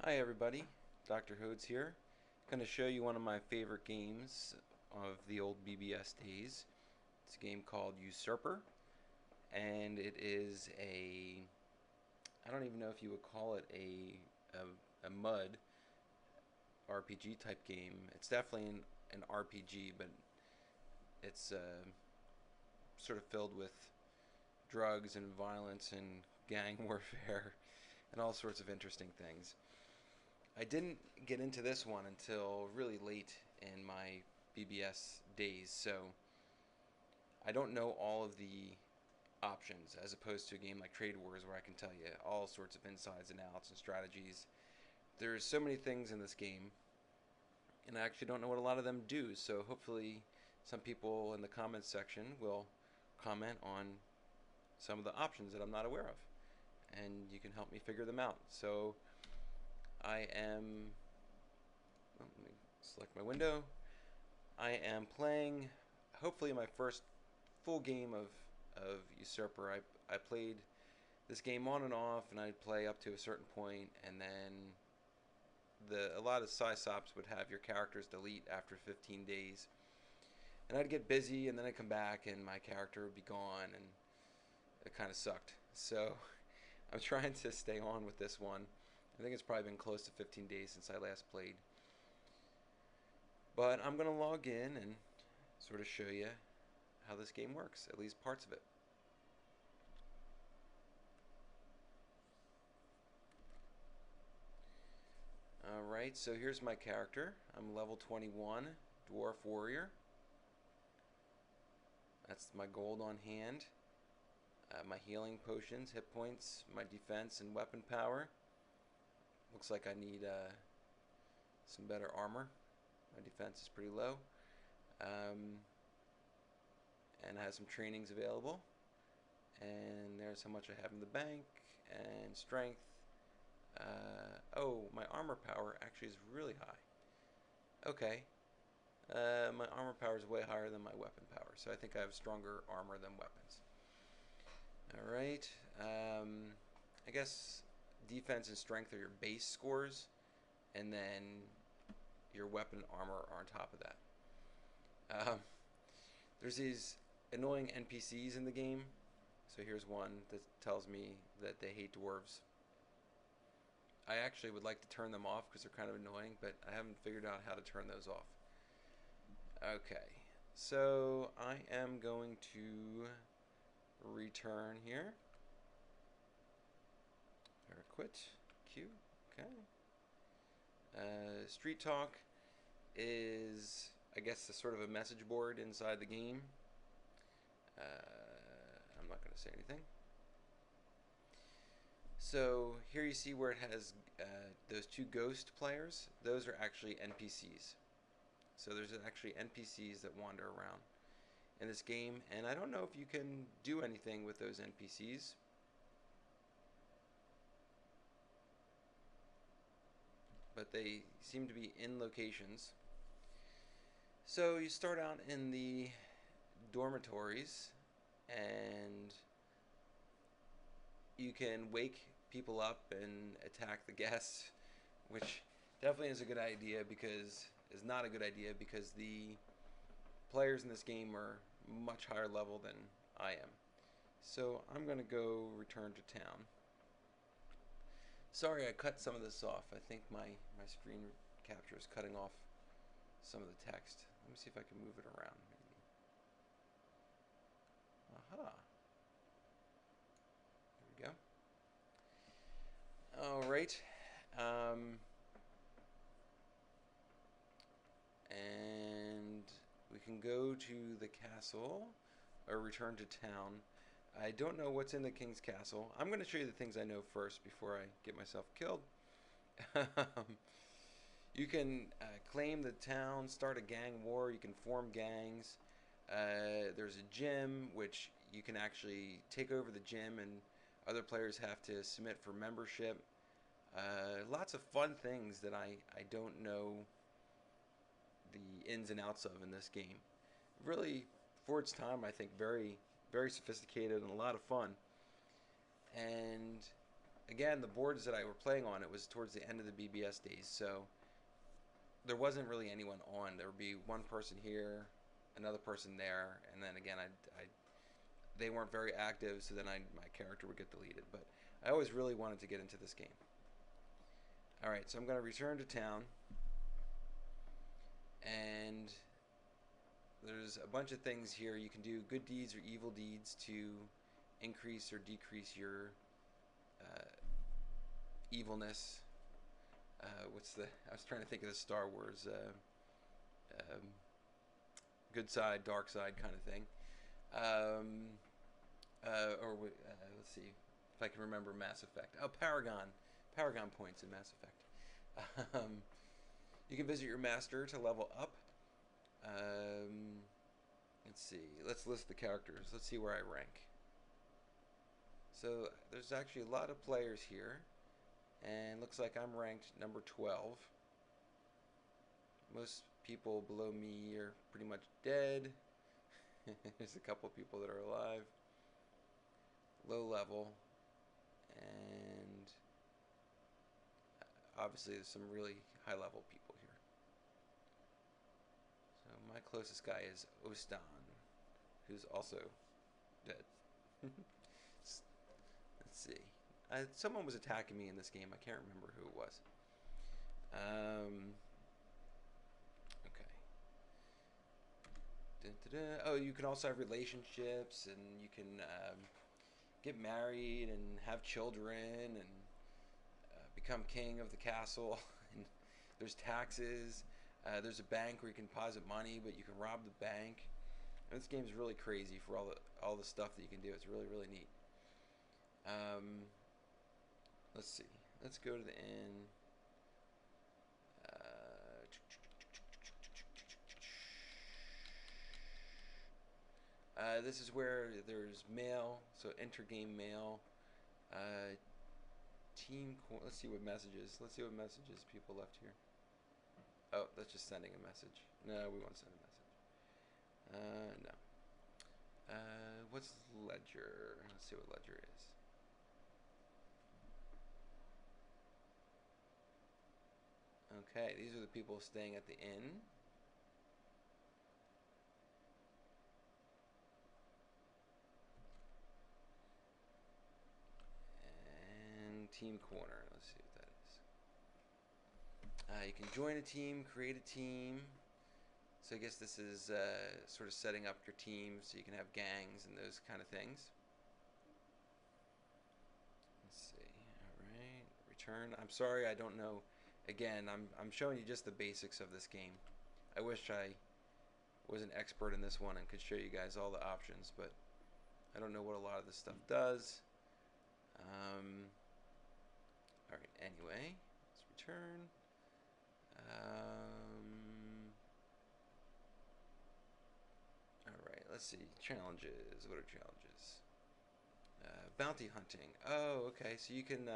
Hi everybody, Dr. Hodes here. Going to show you one of my favorite games of the old BBS days. It's a game called Usurper, and it is I don't even know if you would call it a mud RPG type game. It's definitely an RPG, but it's sort of filled with drugs and violence and gang warfare and all sorts of interesting things. I didn't get into this one until really late in my BBS days, so I don't know all of the options as opposed to a game like Trade Wars where I can tell you all sorts of insides and outs and strategies. There's so many things in this game, and I actually don't know what a lot of them do, so hopefully some people in the comments section will comment on some of the options that I'm not aware of, and you can help me figure them out. So I am, well, let me select my window. I am playing hopefully my first full game of Usurper. I played this game on and off, and I'd play up to a certain point, and then a lot of sci-sops would have your characters delete after 15 days. And I'd get busy, and then I'd come back, and my character would be gone, and it kind of sucked. So I'm trying to stay on with this one. I think it's probably been close to 15 days since I last played. But I'm going to log in and sort of show you how this game works, at least parts of it. Alright, so here's my character. I'm level 21, Dwarf Warrior. That's my gold on hand. My healing potions, hit points, my defense and weapon power. Looks like I need some better armor. My defense is pretty low. And I have some trainings available. And there's how much I have in the bank, and strength. Oh, my armor power actually is really high. Okay. My armor power is way higher than my weapon power, so I think I have stronger armor than weapons. Alright. I guess defense and strength are your base scores, and then your weapon and armor are on top of that. There's these annoying NPCs in the game. So here's one that tells me that they hate dwarves. I actually would like to turn them off because they're kind of annoying, but I haven't figured out how to turn those off. Okay, so I am going to return here. Or quit. Q. Okay. Street Talk is, I guess, a sort of a message board inside the game. I'm not going to say anything. So here you see where it has those two ghost players. Those are actually NPCs. So there's actually NPCs that wander around in this game, and I don't know if you can do anything with those NPCs. But they seem to be in locations. So you start out in the dormitories, and you can wake people up and attack the guests, which definitely is a good idea because is not a good idea because the players in this game are much higher level than I am. So I'm going to go return to town. Sorry I cut some of this off. I think my screen capture is cutting off some of the text. Let me see if I can move it around maybe. Aha. There we go. Alright. And we can go to the castle or return to town. I don't know what's in the king's castle. I'm going to show you the things I know first before I get myself killed. You can claim the town, start a gang war, you can form gangs. There's a gym, which you can actually take over the gym and other players have to submit for membership. Lots of fun things that I don't know the ins and outs of in this game. Really, for its time, I think very, very sophisticated and a lot of fun. And again, the boards that I were playing on, it was towards the end of the BBS days, so there wasn't really anyone on. There would be one person here, another person there, and then again, they weren't very active, so then my character would get deleted. But I always really wanted to get into this game. Alright, so I'm going to return to town, and there's a bunch of things here. You can do good deeds or evil deeds to increase or decrease your evilness. I was trying to think of the Star Wars good side, dark side kind of thing. Let's see if I can remember Mass Effect. Oh, Paragon points in Mass Effect. You can visit your master to level up. Let's see. Let's list the characters. Let's see where I rank. So there's actually a lot of players here, and looks like I'm ranked number 12. Most people below me are pretty much dead. There's a couple people that are alive. Low level, and obviously there's some really high level people here. So my closest guy is Ostan, who's also dead. Let's see. Someone was attacking me in this game. I can't remember who it was. Okay. Oh, you can also have relationships, and you can get married and have children and become king of the castle. And there's taxes. There's a bank where you can deposit money, but you can rob the bank. And this game's really crazy for all the stuff that you can do. It's really, really neat. Let's see. Let's go to the inn. This is where there's mail, so enter game mail. Let's see what messages. Let's see what messages people left here. Oh, that's just sending a message. No, we won't send a message. No. What's ledger? Let's see what ledger is. Okay, these are the people staying at the inn. And team corner. Let's see what that is. You can join a team, create a team. So I guess this is sort of setting up your team so you can have gangs and those kind of things. Let's see. All right. Return. I'm sorry, I don't know. Again, I'm showing you just the basics of this game. I wish I was an expert in this one and could show you guys all the options, but I don't know what a lot of this stuff does. Alright, anyway, let's return. Alright, let's see. Challenges. What are challenges? Bounty hunting. Oh, okay. So you can,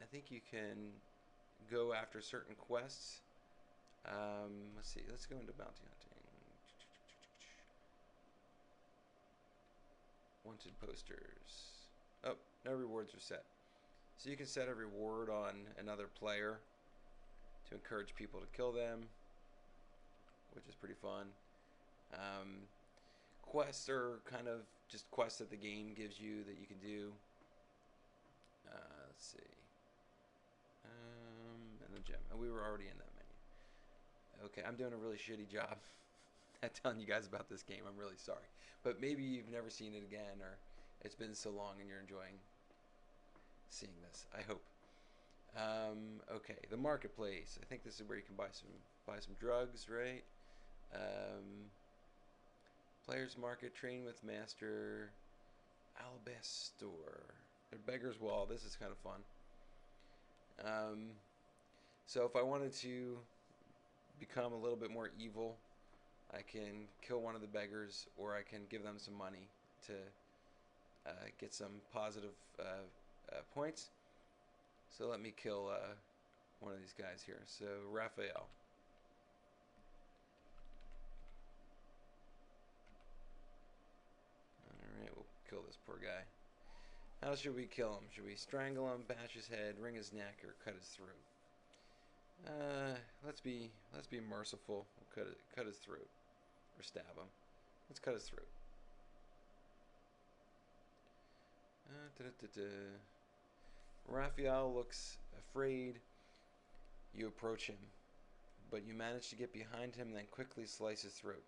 I think you can go after certain quests. Let's see. Let's go into bounty hunting. Wanted posters. Oh, no rewards are set. So you can set a reward on another player to encourage people to kill them, which is pretty fun. Quests are kind of just quests that the game gives you that you can do. Let's see. And the gem. And we were already in that menu. Okay, I'm doing a really shitty job at telling you guys about this game. I'm really sorry. But maybe you've never seen it again, or it's been so long and you're enjoying seeing this. I hope. Okay, the marketplace. I think this is where you can buy some drugs, right? Players market, train with master, BBS Door, beggar's wall. This is kind of fun. So if I wanted to become a little bit more evil, I can kill one of the beggars, or I can give them some money to get some positive points. So let me kill one of these guys here. So Raphael. Alright, we'll kill this poor guy. How should we kill him? Should we strangle him, bash his head, wring his neck, or cut his throat? Let's be merciful. We'll cut his throat, or stab him. Let's cut his throat. Raphael looks afraid. You approach him, but you manage to get behind him and then quickly slice his throat.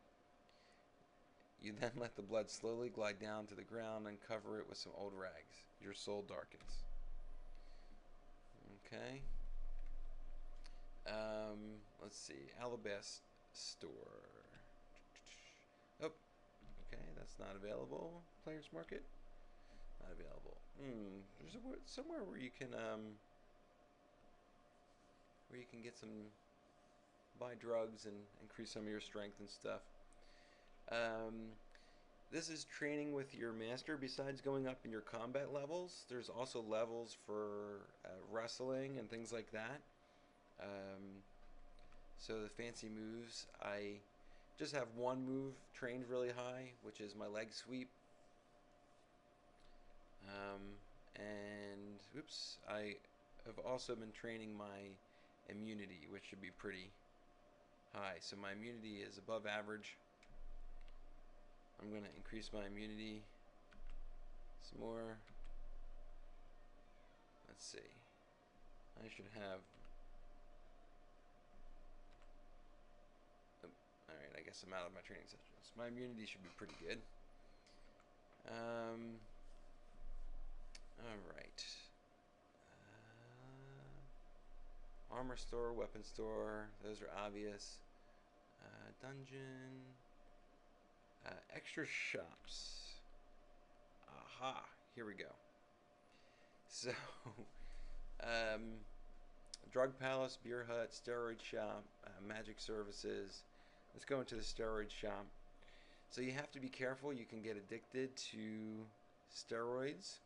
You then let the blood slowly glide down to the ground and cover it with some old rags. Your soul darkens. Okay. Let's see. BBS Store. Oh, okay. That's not available. Players Market. Not available. There's somewhere where you can get some, buy drugs and increase some of your strength and stuff. This is training with your master. Besides going up in your combat levels, there's also levels for wrestling and things like that. So the fancy moves, I just have one move trained really high, which is my leg sweep. And oops, I have also been training my immunity, which should be pretty high. So my immunity is above average. I'm going to increase my immunity some more. Let's see. I should have... Alright, I guess I'm out of my training sessions. My immunity should be pretty good. Alright. Armor store, weapon store, those are obvious. Dungeon. Extra shops. Aha, here we go. So, drug palace, beer hut, steroid shop, magic services. Let's go into the steroid shop. So you have to be careful. You can get addicted to steroids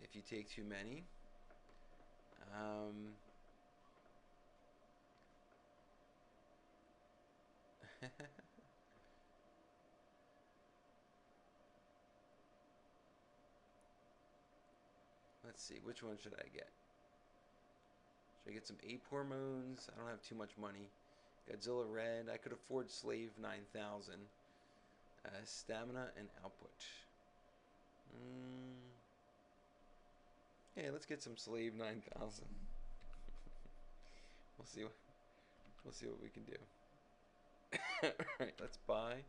if you take too many. Let's see, which one should I get? Should I get some ape hormones? I don't have too much money. Godzilla Red. I could afford Slave 9000. Stamina and output. Yeah, let's get some Slave 9000. We'll see what we can do. Alright, let's buy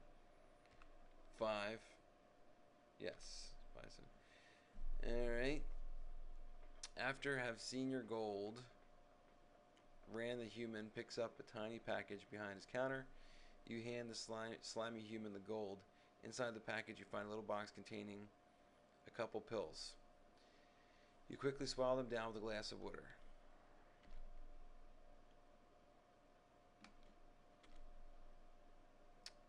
5. Yes, buy some. Alright. After have seen your gold, Ran the human picks up a tiny package behind his counter. You hand the slimy human the gold. Inside the package you find a little box containing a couple pills. You quickly swallow them down with a glass of water.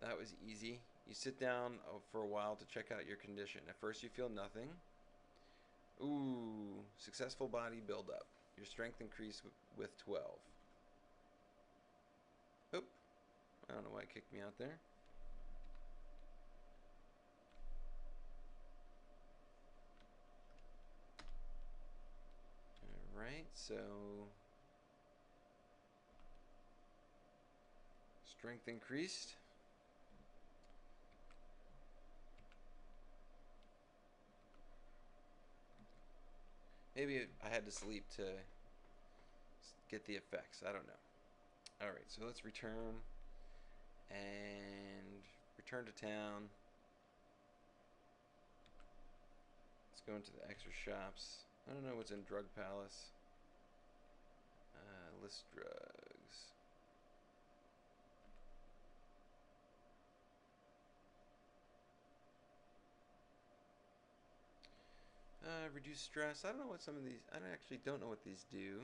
That was easy. You sit down for a while to check out your condition. At first you feel nothing. Ooh, successful body buildup. Your strength increased with 12. Oop. I don't know why it kicked me out there. Alright, so strength increased. Maybe I had to sleep to get the effects. I don't know. Alright, so let's return to town. Let's go into the extra shops. I don't know what's in Drug Palace. List drugs. Reduce stress. I don't know what some of these... I actually don't know what these do.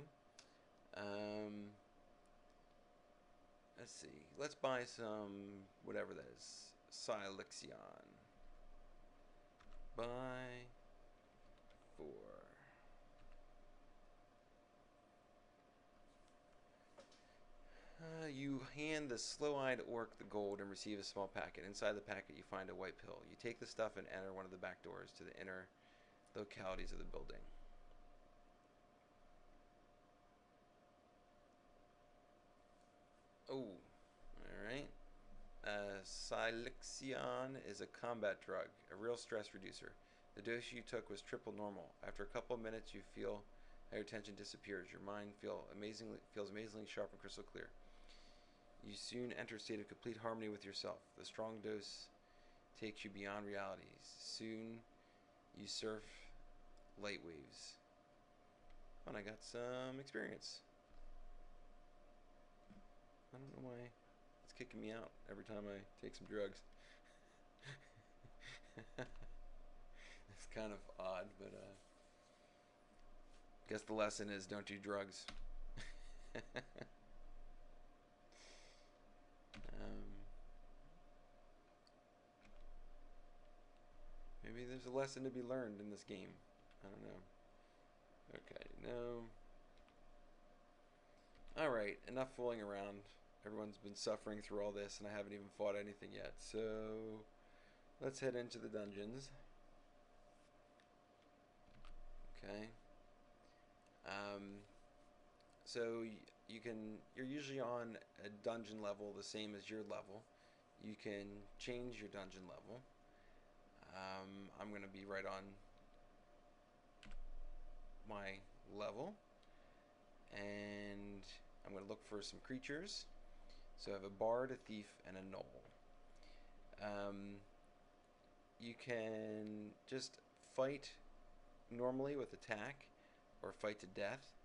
Let's see. Let's buy some... whatever that is. Silexion. Buy 4. You hand the slow-eyed orc the gold and receive a small packet. Inside the packet you find a white pill. You take the stuff and enter one of the back doors to the inner localities of the building. Oh, alright. Silexion is a combat drug, a real stress reducer. The dose you took was triple normal. After a couple of minutes, you feel how your tension disappears. Your mind feels amazingly sharp and crystal clear. You soon enter a state of complete harmony with yourself. The strong dose takes you beyond reality. Soon, you surf light waves. Oh, and I got some experience. I don't know why it's kicking me out every time I take some drugs. It's kind of odd, but I guess the lesson is don't do drugs. Maybe there's a lesson to be learned in this game. I don't know. Okay, no. Alright, enough fooling around. Everyone's been suffering through all this, and I haven't even fought anything yet. So, let's head into the dungeons. Okay. So you're usually on a dungeon level the same as your level. You can change your dungeon level. I'm going to be right on my level, and I'm going to look for some creatures. So I have a bard, a thief, and a gnoll. You can just fight normally with attack, or fight to death.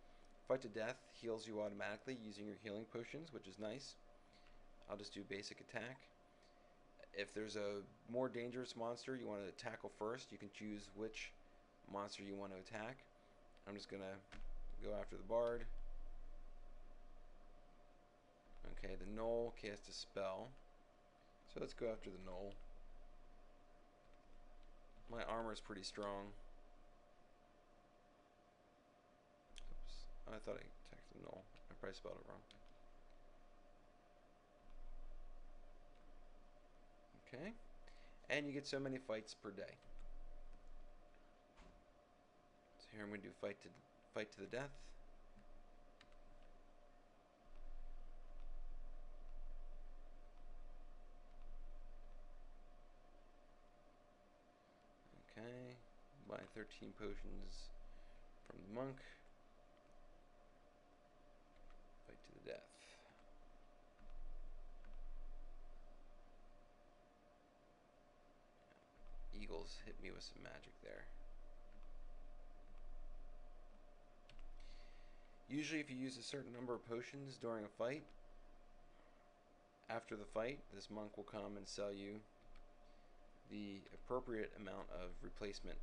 Fight to death heals you automatically using your healing potions, which is nice. I'll just do basic attack. If there's a more dangerous monster you want to tackle first, you can choose which monster you want to attack. I'm just going to go after the bard. Okay, the gnoll cast a spell. So let's go after the gnoll. My armor is pretty strong. Oops. I thought I attacked the gnoll. I probably spelled it wrong. Okay. And you get so many fights per day. So here I'm going to do fight to the death. Okay. Buy 13 potions from the monk. Fight to the death. Eagles hit me with some magic there. Usually if you use a certain number of potions during a fight, after the fight, this monk will come and sell you the appropriate amount of replacement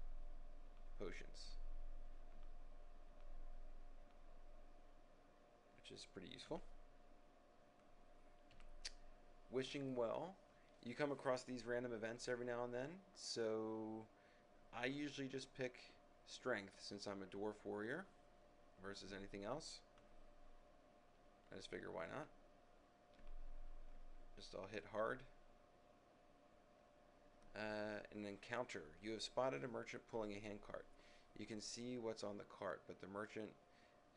potions, which is pretty useful. Wishing well. You come across these random events every now and then, so I usually just pick strength since I'm a dwarf warrior versus anything else. I just figure why not. Just I'll hit hard. An encounter. You have spotted a merchant pulling a handcart. You can see what's on the cart, but the merchant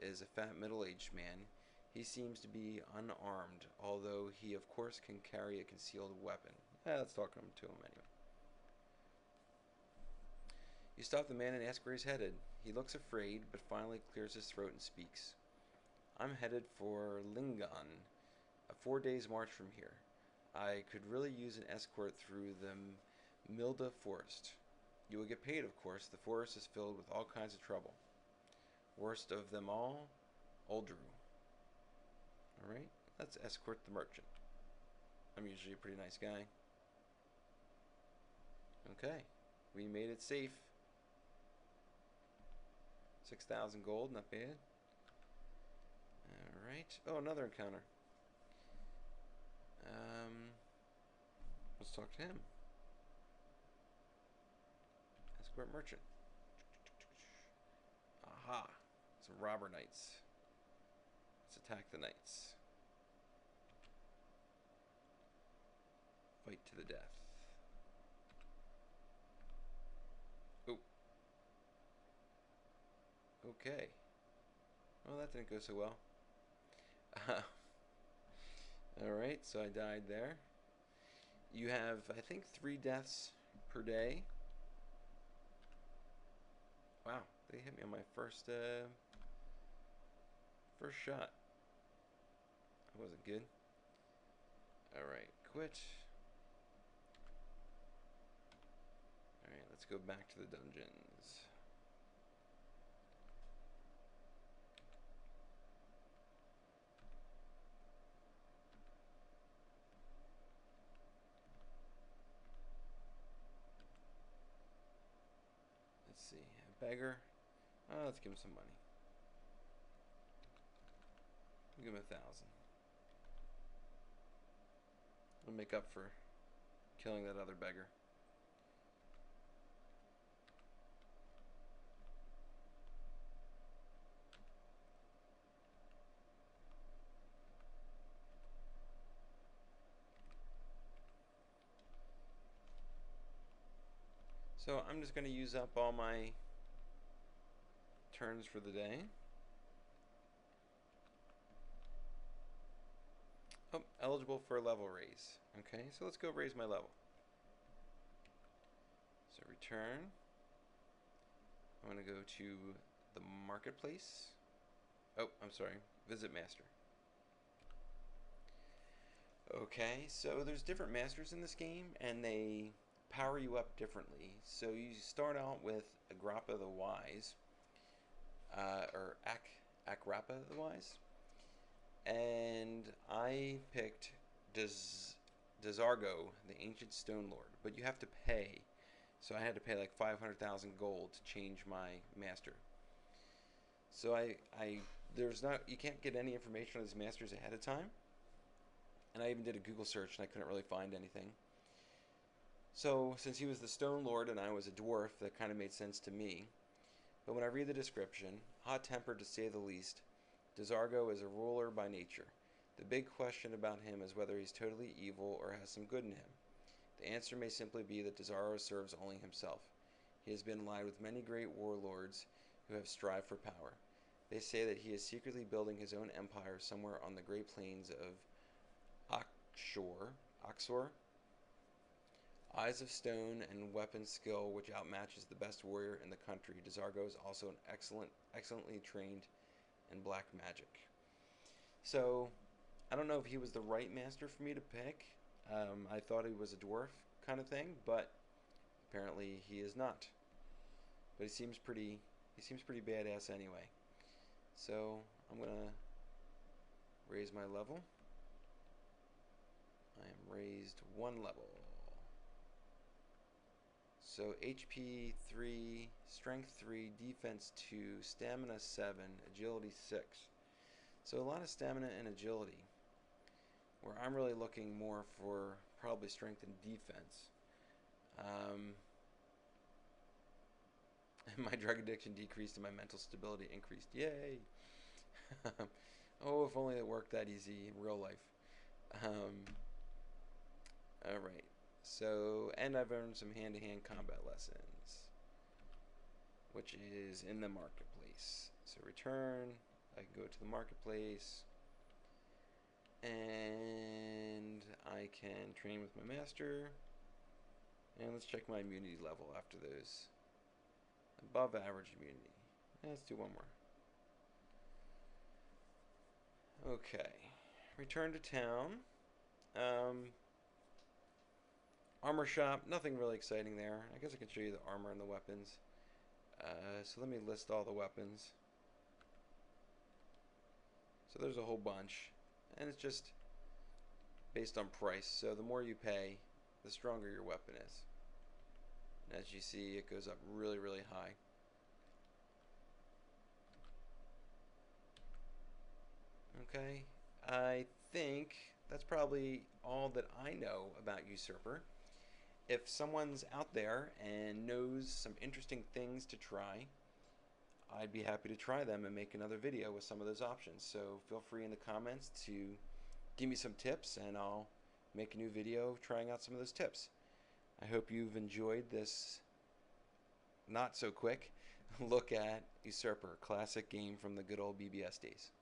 is a fat middle-aged man. He seems to be unarmed, although he of course can carry a concealed weapon. Let's talk to him anyway. You stop the man and ask where he's headed. He looks afraid, but finally clears his throat and speaks. I'm headed for Lingon, a 4 days march from here. I could really use an escort through the Milda Forest. You will get paid, of course. The forest is filled with all kinds of trouble. Worst of them all, Oldru. Alright, let's escort the merchant. I'm usually a pretty nice guy. Okay, we made it safe. 6,000 gold, not bad. Alright, oh, another encounter. Let's talk to him. Escort merchant. Aha, some robber knights. Let's attack the knights. Fight to the death. Oh. Okay. Well, that didn't go so well. Alright, so I died there. You have, I think, 3 deaths per day. Wow, they hit me on my first shot. That wasn't good. Alright, quit. Alright, let's go back to the dungeons. Let's see, a beggar. Let's give him some money. We'll give him 1,000. We'll make up for killing that other beggar. So I'm just going to use up all my turns for the day. Oh, eligible for a level raise. Okay, so let's go raise my level. So return. I'm going to go to the marketplace. Oh, I'm sorry. Visit master. Okay, so there's different masters in this game, and they power you up differently. So you start out with Agrappa the Wise, or Agrappa the Wise, and I picked Desargo, the Ancient Stone Lord, but you have to pay. So I had to pay like 500,000 gold to change my master. So you can't get any information on these masters ahead of time. And I even did a Google search and I couldn't really find anything. So since he was the Stone Lord and I was a dwarf, that kind of made sense to me. But when I read the description, hot-tempered to say the least, Desargo is a ruler by nature. The big question about him is whether he's totally evil or has some good in him. The answer may simply be that Desargo serves only himself. He has been allied with many great warlords who have strived for power. They say that he is secretly building his own empire somewhere on the great plains of Oxor. Eyes of stone and weapon skill which outmatches the best warrior in the country. Desargo is also an excellently trained in black magic. So, I don't know if he was the right master for me to pick. I thought he was a dwarf kind of thing, but apparently he is not. But he seems pretty badass anyway. So, I'm gonna raise my level. I am raised 1 level. So HP 3, Strength 3, Defense 2, Stamina 7, Agility 6. So a lot of stamina and agility, where I'm really looking more for probably strength and defense. My drug addiction decreased and my mental stability increased. Yay! Oh, if only it worked that easy in real life. Alright. So, and I've earned some hand-to-hand combat lessons, which is in the marketplace. So return, I can go to the marketplace, and I can train with my master, and let's check my immunity level after those. Above average immunity. Let's do one more. Okay, return to town. Armor shop, nothing really exciting there. I guess I can show you the armor and the weapons. So let me list all the weapons. So there's a whole bunch, and it's just based on price. So the more you pay, the stronger your weapon is. And as you see, it goes up really, really high. Okay, I think that's probably all that I know about Usurper. If someone's out there and knows some interesting things to try, I'd be happy to try them and make another video with some of those options. So feel free in the comments to give me some tips and I'll make a new video trying out some of those tips. I hope you've enjoyed this not so quick look at Usurper, classic game from the good old BBS days.